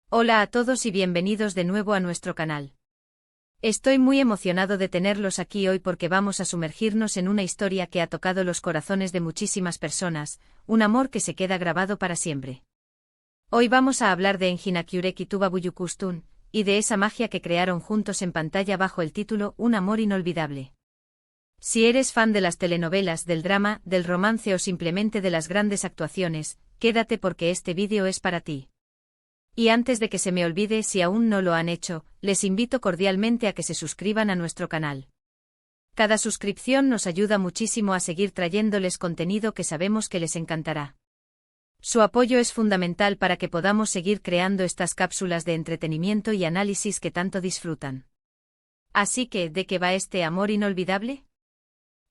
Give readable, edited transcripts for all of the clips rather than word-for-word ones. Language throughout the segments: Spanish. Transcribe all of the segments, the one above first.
Hola a todos y bienvenidos de nuevo a nuestro canal. Estoy muy emocionado de tenerlos aquí hoy porque vamos a sumergirnos en una historia que ha tocado los corazones de muchísimas personas, un amor que se queda grabado para siempre. Hoy vamos a hablar de Engin Akyurek y Tuba Büyüküstün, y de esa magia que crearon juntos en pantalla bajo el título Un amor inolvidable. Si eres fan de las telenovelas, del drama, del romance o simplemente de las grandes actuaciones, quédate porque este vídeo es para ti. Y antes de que se me olvide, si aún no lo han hecho, les invito cordialmente a que se suscriban a nuestro canal. Cada suscripción nos ayuda muchísimo a seguir trayéndoles contenido que sabemos que les encantará. Su apoyo es fundamental para que podamos seguir creando estas cápsulas de entretenimiento y análisis que tanto disfrutan. Así que, ¿de qué va este amor inolvidable?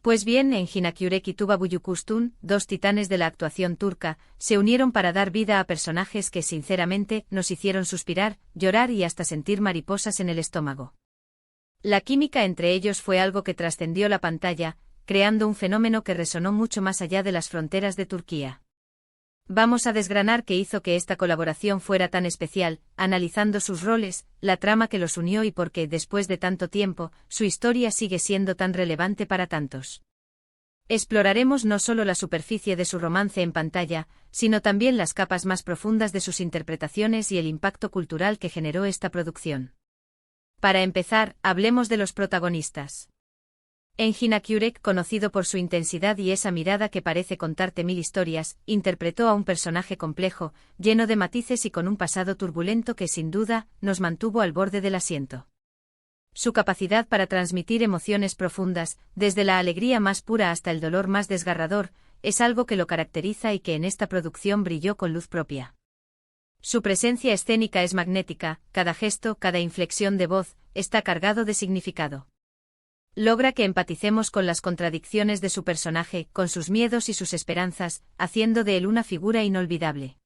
Pues bien, Engin Akyurek y Tuba Büyüküstün, dos titanes de la actuación turca, se unieron para dar vida a personajes que sinceramente nos hicieron suspirar, llorar y hasta sentir mariposas en el estómago. La química entre ellos fue algo que trascendió la pantalla, creando un fenómeno que resonó mucho más allá de las fronteras de Turquía. Vamos a desgranar qué hizo que esta colaboración fuera tan especial, analizando sus roles, la trama que los unió y por qué, después de tanto tiempo, su historia sigue siendo tan relevante para tantos. Exploraremos no solo la superficie de su romance en pantalla, sino también las capas más profundas de sus interpretaciones y el impacto cultural que generó esta producción. Para empezar, hablemos de los protagonistas. Engin Akyurek, conocido por su intensidad y esa mirada que parece contarte mil historias, interpretó a un personaje complejo, lleno de matices y con un pasado turbulento que sin duda nos mantuvo al borde del asiento. Su capacidad para transmitir emociones profundas, desde la alegría más pura hasta el dolor más desgarrador, es algo que lo caracteriza y que en esta producción brilló con luz propia. Su presencia escénica es magnética, cada gesto, cada inflexión de voz, está cargado de significado. Logra que empaticemos con las contradicciones de su personaje, con sus miedos y sus esperanzas, haciendo de él una figura inolvidable.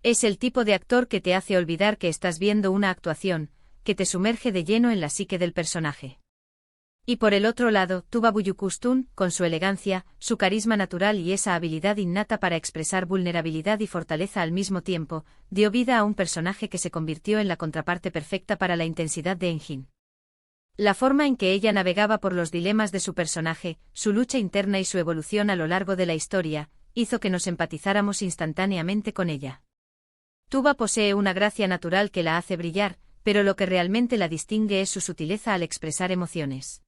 Es el tipo de actor que te hace olvidar que estás viendo una actuación, que te sumerge de lleno en la psique del personaje. Y por el otro lado, Tuba Büyüküstün, con su elegancia, su carisma natural y esa habilidad innata para expresar vulnerabilidad y fortaleza al mismo tiempo, dio vida a un personaje que se convirtió en la contraparte perfecta para la intensidad de Engin. La forma en que ella navegaba por los dilemas de su personaje, su lucha interna y su evolución a lo largo de la historia, hizo que nos empatizáramos instantáneamente con ella. Tuba posee una gracia natural que la hace brillar, pero lo que realmente la distingue es su sutileza al expresar emociones.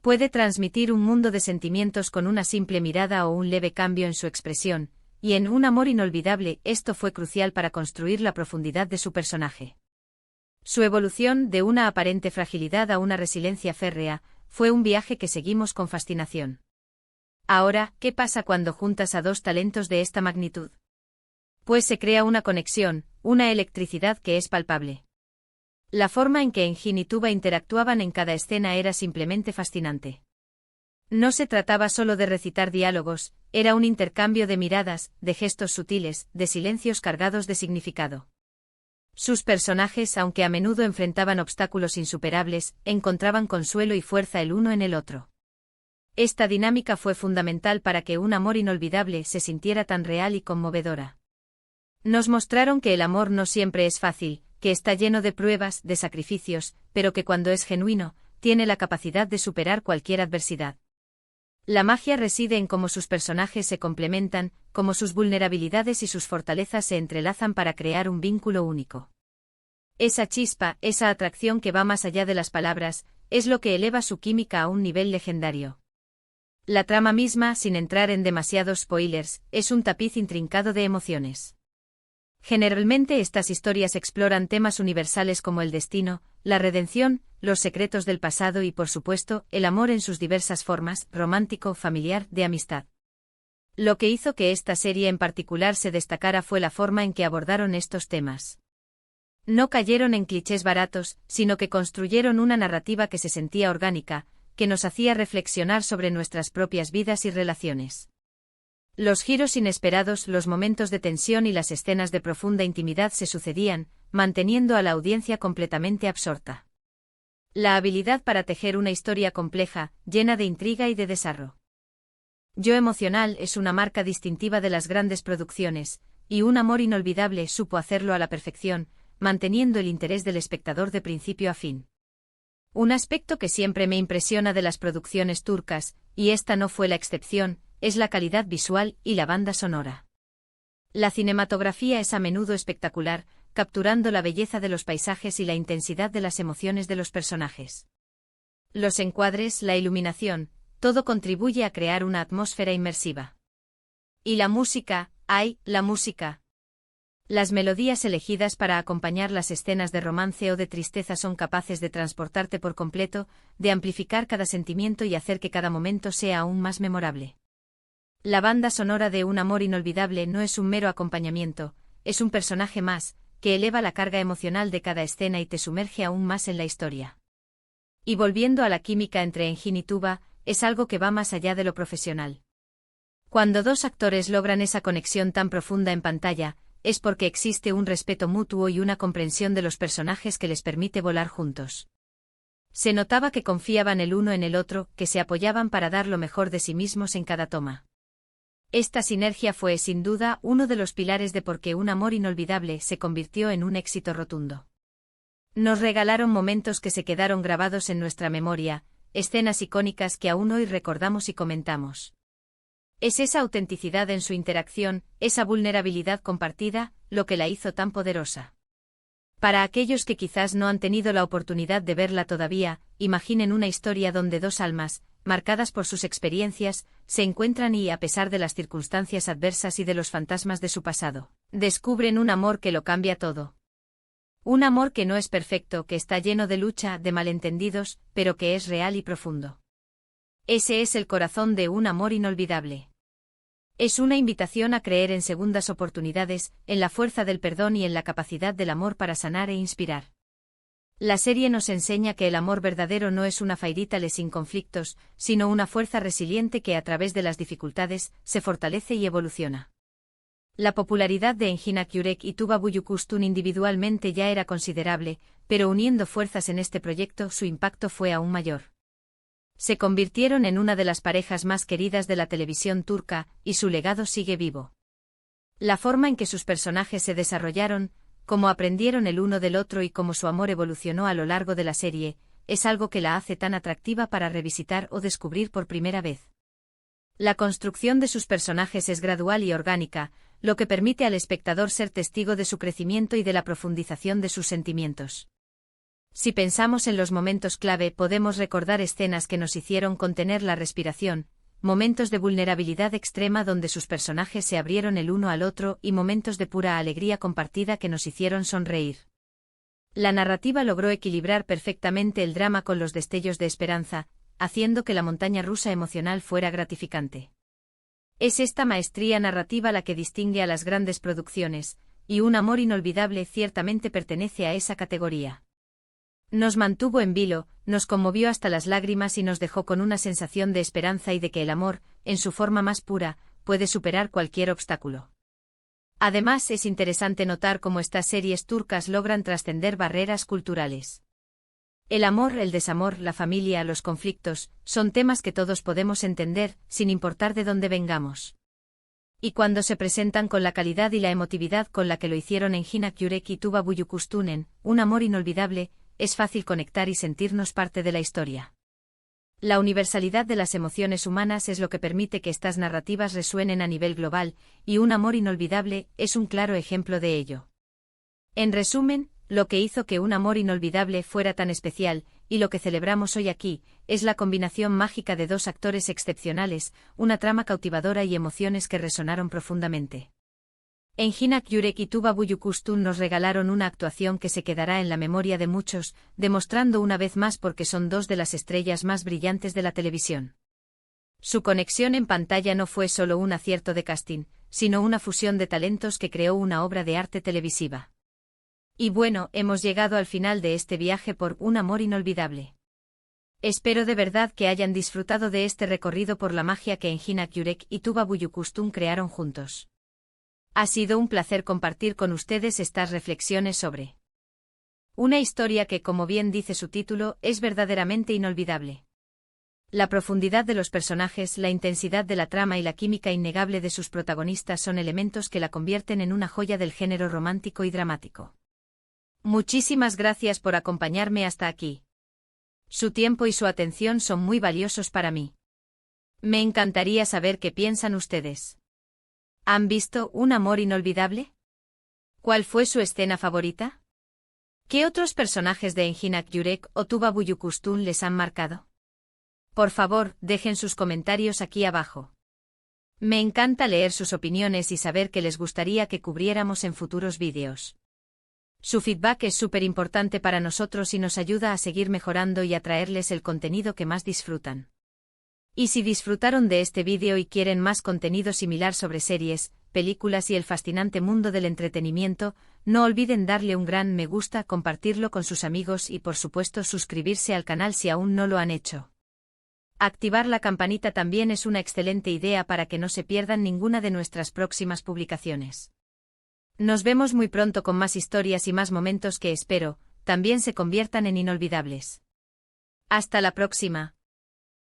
Puede transmitir un mundo de sentimientos con una simple mirada o un leve cambio en su expresión, y en Un amor inolvidable esto fue crucial para construir la profundidad de su personaje. Su evolución, de una aparente fragilidad a una resiliencia férrea, fue un viaje que seguimos con fascinación. Ahora, ¿qué pasa cuando juntas a dos talentos de esta magnitud? Pues se crea una conexión, una electricidad que es palpable. La forma en que Engin y Tuba interactuaban en cada escena era simplemente fascinante. No se trataba solo de recitar diálogos, era un intercambio de miradas, de gestos sutiles, de silencios cargados de significado. Sus personajes, aunque a menudo enfrentaban obstáculos insuperables, encontraban consuelo y fuerza el uno en el otro. Esta dinámica fue fundamental para que Un amor inolvidable se sintiera tan real y conmovedora. Nos mostraron que el amor no siempre es fácil, que está lleno de pruebas, de sacrificios, pero que cuando es genuino, tiene la capacidad de superar cualquier adversidad. La magia reside en cómo sus personajes se complementan, cómo sus vulnerabilidades y sus fortalezas se entrelazan para crear un vínculo único. Esa chispa, esa atracción que va más allá de las palabras, es lo que eleva su química a un nivel legendario. La trama misma, sin entrar en demasiados spoilers, es un tapiz intrincado de emociones. Generalmente estas historias exploran temas universales como el destino, la redención, los secretos del pasado y, por supuesto, el amor en sus diversas formas, romántico, familiar, de amistad. Lo que hizo que esta serie en particular se destacara fue la forma en que abordaron estos temas. No cayeron en clichés baratos, sino que construyeron una narrativa que se sentía orgánica, que nos hacía reflexionar sobre nuestras propias vidas y relaciones. Los giros inesperados, los momentos de tensión y las escenas de profunda intimidad se sucedían, manteniendo a la audiencia completamente absorta. La habilidad para tejer una historia compleja, llena de intriga y de desarrollo emocional es una marca distintiva de las grandes producciones, y Un amor inolvidable supo hacerlo a la perfección, manteniendo el interés del espectador de principio a fin. Un aspecto que siempre me impresiona de las producciones turcas, y esta no fue la excepción, es la calidad visual y la banda sonora. La cinematografía es a menudo espectacular, capturando la belleza de los paisajes y la intensidad de las emociones de los personajes. Los encuadres, la iluminación, todo contribuye a crear una atmósfera inmersiva. Y la música, ¡ay, la música! Las melodías elegidas para acompañar las escenas de romance o de tristeza son capaces de transportarte por completo, de amplificar cada sentimiento y hacer que cada momento sea aún más memorable. La banda sonora de Un amor inolvidable no es un mero acompañamiento, es un personaje más, que eleva la carga emocional de cada escena y te sumerge aún más en la historia. Y volviendo a la química entre Engin y Tuba, es algo que va más allá de lo profesional. Cuando dos actores logran esa conexión tan profunda en pantalla, es porque existe un respeto mutuo y una comprensión de los personajes que les permite volar juntos. Se notaba que confiaban el uno en el otro, que se apoyaban para dar lo mejor de sí mismos en cada toma. Esta sinergia fue sin duda uno de los pilares de por qué Un amor inolvidable se convirtió en un éxito rotundo. Nos regalaron momentos que se quedaron grabados en nuestra memoria, escenas icónicas que aún hoy recordamos y comentamos. Es esa autenticidad en su interacción, esa vulnerabilidad compartida, lo que la hizo tan poderosa. Para aquellos que quizás no han tenido la oportunidad de verla todavía, imaginen una historia donde dos almas, marcadas por sus experiencias, se encuentran y, a pesar de las circunstancias adversas y de los fantasmas de su pasado, descubren un amor que lo cambia todo. Un amor que no es perfecto, que está lleno de lucha, de malentendidos, pero que es real y profundo. Ese es el corazón de Un amor inolvidable. Es una invitación a creer en segundas oportunidades, en la fuerza del perdón y en la capacidad del amor para sanar e inspirar. La serie nos enseña que el amor verdadero no es una fairítale sin conflictos, sino una fuerza resiliente que a través de las dificultades se fortalece y evoluciona. La popularidad de Engin Akyurek y Tuba Büyüküstün individualmente ya era considerable, pero uniendo fuerzas en este proyecto su impacto fue aún mayor. Se convirtieron en una de las parejas más queridas de la televisión turca, y su legado sigue vivo. La forma en que sus personajes se desarrollaron, cómo aprendieron el uno del otro y cómo su amor evolucionó a lo largo de la serie, es algo que la hace tan atractiva para revisitar o descubrir por primera vez. La construcción de sus personajes es gradual y orgánica, lo que permite al espectador ser testigo de su crecimiento y de la profundización de sus sentimientos. Si pensamos en los momentos clave, podemos recordar escenas que nos hicieron contener la respiración, momentos de vulnerabilidad extrema donde sus personajes se abrieron el uno al otro y momentos de pura alegría compartida que nos hicieron sonreír. La narrativa logró equilibrar perfectamente el drama con los destellos de esperanza, haciendo que la montaña rusa emocional fuera gratificante. Es esta maestría narrativa la que distingue a las grandes producciones, y Un amor inolvidable ciertamente pertenece a esa categoría. Nos mantuvo en vilo, nos conmovió hasta las lágrimas y nos dejó con una sensación de esperanza y de que el amor, en su forma más pura, puede superar cualquier obstáculo. Además, es interesante notar cómo estas series turcas logran trascender barreras culturales. El amor, el desamor, la familia, los conflictos, son temas que todos podemos entender, sin importar de dónde vengamos. Y cuando se presentan con la calidad y la emotividad con la que lo hicieron Engin Akyurek y Tuba Büyüküstün en Un amor inolvidable, es fácil conectar y sentirnos parte de la historia. La universalidad de las emociones humanas es lo que permite que estas narrativas resuenen a nivel global, y Un amor inolvidable es un claro ejemplo de ello. En resumen, lo que hizo que Un amor inolvidable fuera tan especial, y lo que celebramos hoy aquí, es la combinación mágica de dos actores excepcionales, una trama cautivadora y emociones que resonaron profundamente. Engin Akyurek y Tuba Büyüküstün nos regalaron una actuación que se quedará en la memoria de muchos, demostrando una vez más por qué son dos de las estrellas más brillantes de la televisión. Su conexión en pantalla no fue solo un acierto de casting, sino una fusión de talentos que creó una obra de arte televisiva. Y bueno, hemos llegado al final de este viaje por Un amor inolvidable. Espero de verdad que hayan disfrutado de este recorrido por la magia que Engin Akyurek y Tuba Büyüküstün crearon juntos. Ha sido un placer compartir con ustedes estas reflexiones sobre una historia que, como bien dice su título, es verdaderamente inolvidable. La profundidad de los personajes, la intensidad de la trama y la química innegable de sus protagonistas son elementos que la convierten en una joya del género romántico y dramático. Muchísimas gracias por acompañarme hasta aquí. Su tiempo y su atención son muy valiosos para mí. Me encantaría saber qué piensan ustedes. ¿Han visto Un amor inolvidable? ¿Cuál fue su escena favorita? ¿Qué otros personajes de Enginak Yurek o Tuba Buyukustun les han marcado? Por favor, dejen sus comentarios aquí abajo. Me encanta leer sus opiniones y saber qué les gustaría que cubriéramos en futuros vídeos. Su feedback es súper importante para nosotros y nos ayuda a seguir mejorando y a traerles el contenido que más disfrutan. Y si disfrutaron de este vídeo y quieren más contenido similar sobre series, películas y el fascinante mundo del entretenimiento, no olviden darle un gran me gusta, compartirlo con sus amigos y por supuesto suscribirse al canal si aún no lo han hecho. Activar la campanita también es una excelente idea para que no se pierdan ninguna de nuestras próximas publicaciones. Nos vemos muy pronto con más historias y más momentos que espero, también se conviertan en inolvidables. Hasta la próxima.